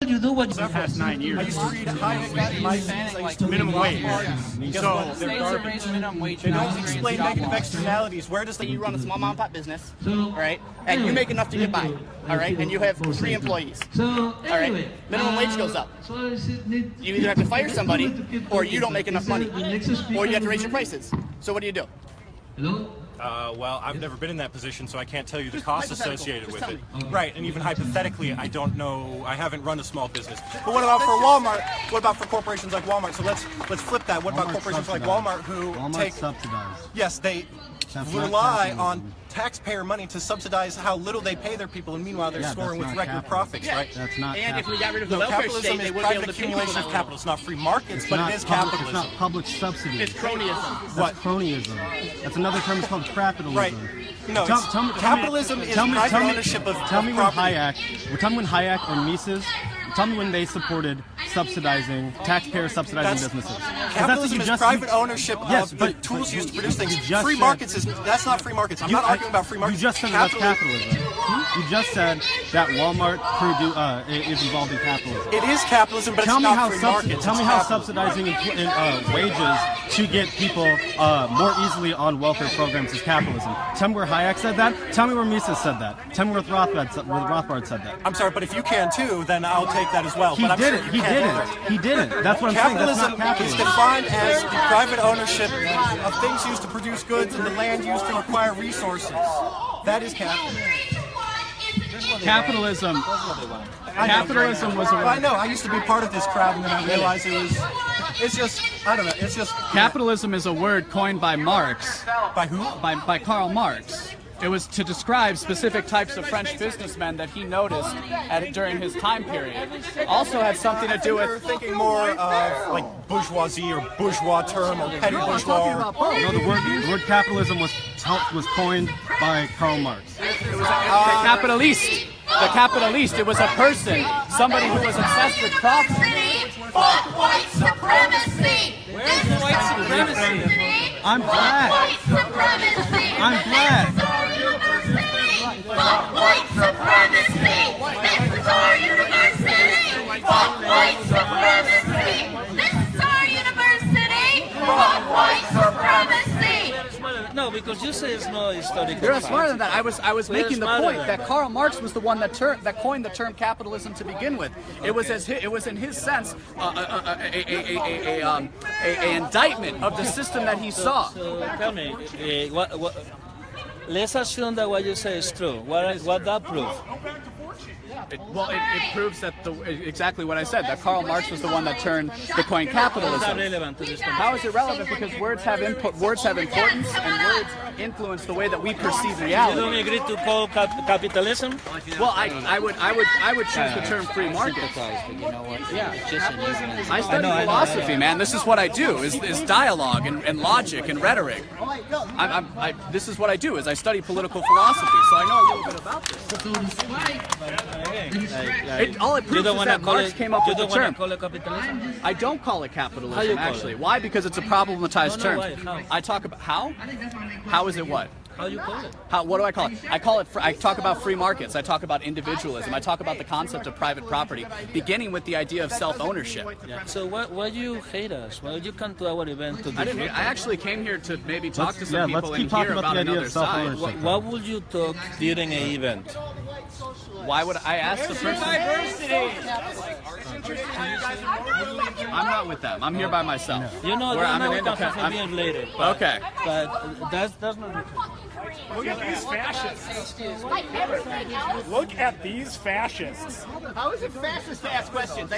You do what you the past 9 years. I used to read Hayek, minimum wage. So they don't explain negative externalities. Where does you run a small mom and pop business, all right, and you make enough to get by, all right, and you have 3 employees, all right, minimum wage goes up. You either have to fire somebody, or you don't make enough money, or you have to raise your prices. So what do you do? Well, I've never been in that position, so I can't tell you the costs associated with it. Right, and even hypothetically, I don't know. I haven't run a small business. But what about for Walmart? What about for corporations like Walmart? So let's flip that. What about corporations like Walmart who take subsidized? Yes, they rely on taxpayer money to subsidize how little they pay their people, and meanwhile they're scoring with record profits, right? That's not. And if we got rid of the welfare state, they wouldn't be able to accumulation of capital. It's not free markets, but it is capitalism. It's not public subsidy. It's cronyism. That's cronyism. That's another term. It's called capitalism. Right. No, capitalism is private ownership of Tell me when property. Hayek and Mises. Tell me when they supported subsidizing, taxpayer subsidizing businesses. Capitalism is private ownership of the tools used to produce things. Free markets that's not free markets. I'm not arguing about free markets. You just said that's capitalism. You just said that Walmart is involved in capitalism. It is capitalism, but it's not free markets. Tell me how subsidizing wages to get people more easily on welfare programs is capitalism. Tell me where Hayek said that. Tell me where Mises said that. Tell me where Rothbard said that. I'm sorry, but if you can too, then I'll take that as well. He didn't. That's what I'm saying. That's not capitalism. Is defined as the private ownership of things used to produce goods and the land used to acquire resources. That is capitalism. Capitalism was a word. I know. I used to be part of this crowd, and then I realized it's just, I don't know. It's just. Capitalism is a word coined by Marx. By who? By Karl Marx. It was to describe specific types of French businessmen that he noticed during his time period. Also had something to do with. You're thinking more of like bourgeoisie or bourgeois term or petty bourgeois. No, the word capitalism was coined by Karl Marx. Capitalist. The capitalist. It was a person, somebody who was obsessed with profit. Fuck white supremacy! Where's the white supremacy? I'm black. I'm black. Fuck white supremacy! This is our university! Fuck white supremacy! This is our university! Fuck white supremacy! No, because you say it's not historical. You're smarter than that. I was making the point that Karl Marx was the one that coined the term capitalism to begin with. It was in his sense an indictment of the system that he saw. So tell me, let's assume that what you say is true. What that proves? It proves that exactly what I said, that Karl Marx was the one that coined capitalism. How is that relevant to this How is it relevant? Because words have importance, and words influence the way that we perceive reality. You don't agree to call capitalism? Well, I would choose the term free market. Yeah. I study philosophy, man. This is what I do, is dialogue and logic and rhetoric. This is what I do, is I study political philosophy, so I know a little bit about this. All it proves is that Marx came up with the term. You don't want to call it capitalism? I don't call it capitalism, How you call actually. it? Why? Because it's a problematized term. Why? How? I talk about how? How is it what? How you call it? What do I call it? I talk about free markets. I talk about individualism. I talk about the concept of private property, beginning with the idea of self-ownership. Yeah. So why you hate us? Why you come to our event to I actually came here to maybe talk to some people and hear about another side. What would you talk during an event? Why would I ask the person? I'm not with them. I'm here by myself. You know, I'm an independent. I'm here later. But, Okay. But that's not the case. Look at these fascists. Look at these fascists. How is it fascist to ask questions?